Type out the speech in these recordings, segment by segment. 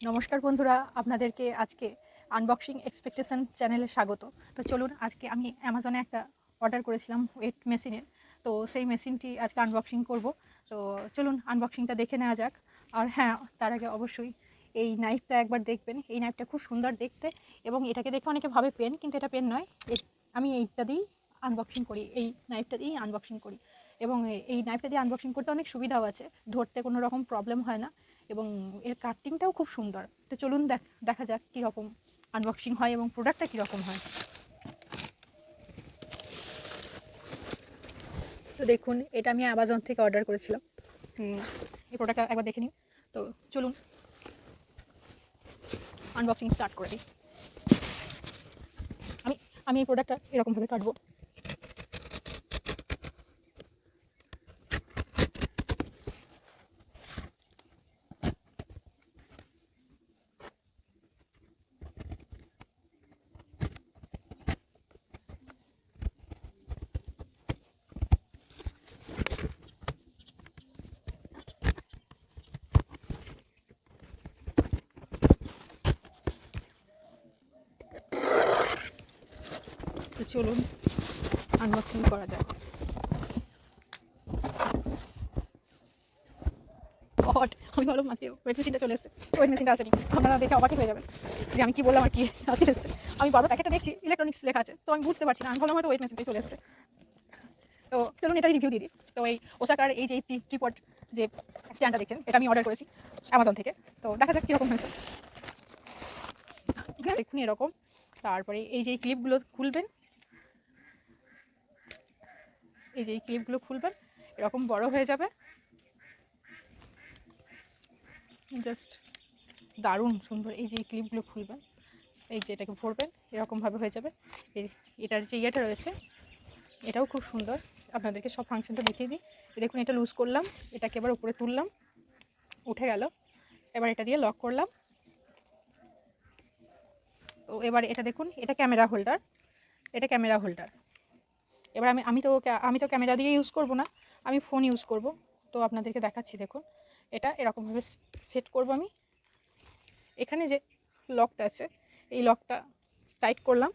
নমস্কার বন্ধুরা, আপনাদেরকে আজকে আনবক্সিং এক্সপেকটেশন চ্যানেলে স্বাগত। তো চলুন, আজকে আমি অ্যামাজনে একটা অর্ডার করেছিলাম ওয়েট মেশিনের। তো সেই মেশিনটি আজকে আনবক্সিং করব। তো চলুন আনবক্সিংটা দেখে নেওয়া যাক। আর হ্যাঁ, তার আগে অবশ্যই এই নাইফটা একবার দেখবেন। এই নাইফটা খুব সুন্দর দেখতে এবং এটাকে দেখে অনেকে ভাবে পেন, কিন্তু এটা পেন নয়। আমি এইটা দিয়েই আনবক্সিং করি, এই নাইফটা দিয়েই আনবক্সিং করি এবং এই নাইফটা দিয়ে আনবক্সিং করতে অনেক সুবিধাও আছে, ধরতে কোনো রকম প্রবলেম হয় না এবং এর কাটিংটাও খুব সুন্দর। তো চলুন দেখা যাক কীরকম আনবক্সিং হয় এবং প্রোডাক্টটা কীরকম হয়। তো দেখুন, এটা আমি অ্যামাজন থেকে অর্ডার করেছিলাম। এই প্রোডাক্টটা একবার দেখে নিন। তো চলুন আনবক্সিং স্টার্ট করে দিই। আমি আমি এই প্রোডাক্টটা এরকমভাবে কাটবো। তো চলুন আনবক্সিং করা যাক। আমি ভাবলাম আজকে ওয়েট মেশিনটা চলে এসেছে, ওয়েট মেশিনটা আসেনি। আপনারা দেখে অবাকই হয়ে যাবেন যে আমি কি বললাম আর কি আজকে এসেছে। আমি বারবার প্যাকেটটা দেখছি ইলেকট্রনিক্স লেখা আছে, তো আমি বুঝতে পারছি না। আমি ভাবলাম হয়তো ওয়েট মেশিনটাই চলে এসেছে। তো চলুন এটা রিভিউ দিয়ে দিই। তো এই ওসাকার এই যে ট্রিপড যে স্ট্যান্ডটা দেখছেন, এটা আমি অর্ডার করেছি অ্যামাজন থেকে। তো দেখা যাক কীরকম হয়েছে। দেখুন এরকম। তারপরে এই যে ক্লিপগুলো খুলবেন, এই যে ক্লিপগুলো খুলবেন এরকম বড় হয়ে যাবে। জাস্ট দারুণ সুন্দর। এই যে ক্লিপগুলো খুলবেন, এই যে এটাকে ভরবেন এরকমভাবে হয়ে যাবে। এটার যে ইয়েটা রয়েছে এটাও খুব সুন্দর। আপনাদেরকে সব ফাংশনটা দেখিয়ে দিই। দেখুন, এটা লুজ করলাম, এটাকে এবার উপরে তুললাম, উঠে গেল। এবার এটা দিয়ে লক করলাম। তো এবার এটা দেখুন, এটা ক্যামেরা হোল্ডার, এটা ক্যামেরা হোল্ডার। এবার আমি তো ক্যামেরা দিয়ে ইউজ করব না, আমি ফোন ইউজ করব। তো আপনাদেরকে দেখাচ্ছি। দেখুন, এটা এরকমভাবে সেট করব আমি। এখানে যে লকটা আছে, এই লকটা টাইট করলাম।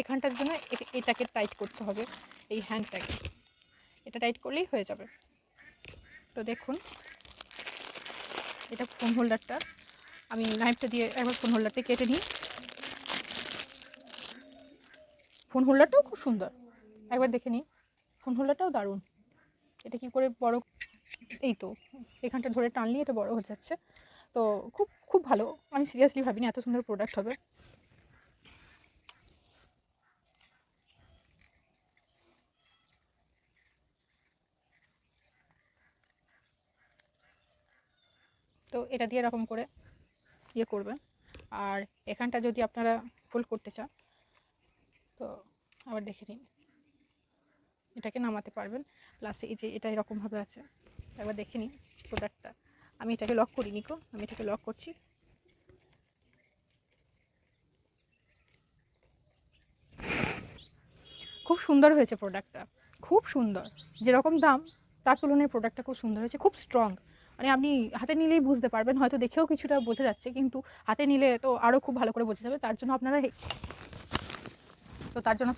এখানটার জন্য এটাকে টাইট করতে হবে, এই হ্যান্ডটাকে। এটা টাইট করলেই হয়ে যাবে। তো দেখুন, এটা ফোন হোল্ডারটা। আমি নাইফটা দিয়ে একবার ফোন হোল্ডারটা কেটে নিই। ফোন হোল্ডারটাও খুব সুন্দর, একবার দেখে নিই। ফোন হোল্ডারটাও দারুণ। এটা কি করে বড়, এই তো এখানটা ধরে টানলে এটা বড় হয়ে যাচ্ছে। তো খুব খুব ভালো। আমি সিরিয়াসলি ভাবিনি এত সুন্দর প্রোডাক্ট হবে। তো এটা দিয়ে এরকম করে ইয়ে করবেন। আর এখানটা যদি আপনারা ফোল্ড করতে চান তো আবার দেখে নিন, এটাকে নামাতে পারবেন। প্লাস এই যে এটা এরকমভাবে আছে, একবার দেখে নিন প্রোডাক্টটা। আমি এটাকে লক করিনি কো, আমি এটাকে লক করছি। খুব সুন্দর হয়েছে প্রোডাক্টটা, খুব সুন্দর। যেরকম দাম তার তুলনায় প্রোডাক্টটা খুব সুন্দর হয়েছে, খুব স্ট্রং। মানে আপনি হাতে নিলেই বুঝতে পারবেন, হয়তো দেখেও কিছুটা বোঝা যাচ্ছে, কিন্তু হাতে নিলে তো আরও খুব ভালো করে বোঝা যাবে। তার জন্য আপনারা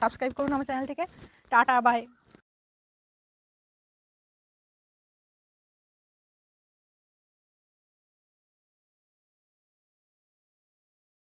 সাবস্ক্রাইব করুন আমার চ্যানেলটিকে। Tata, by.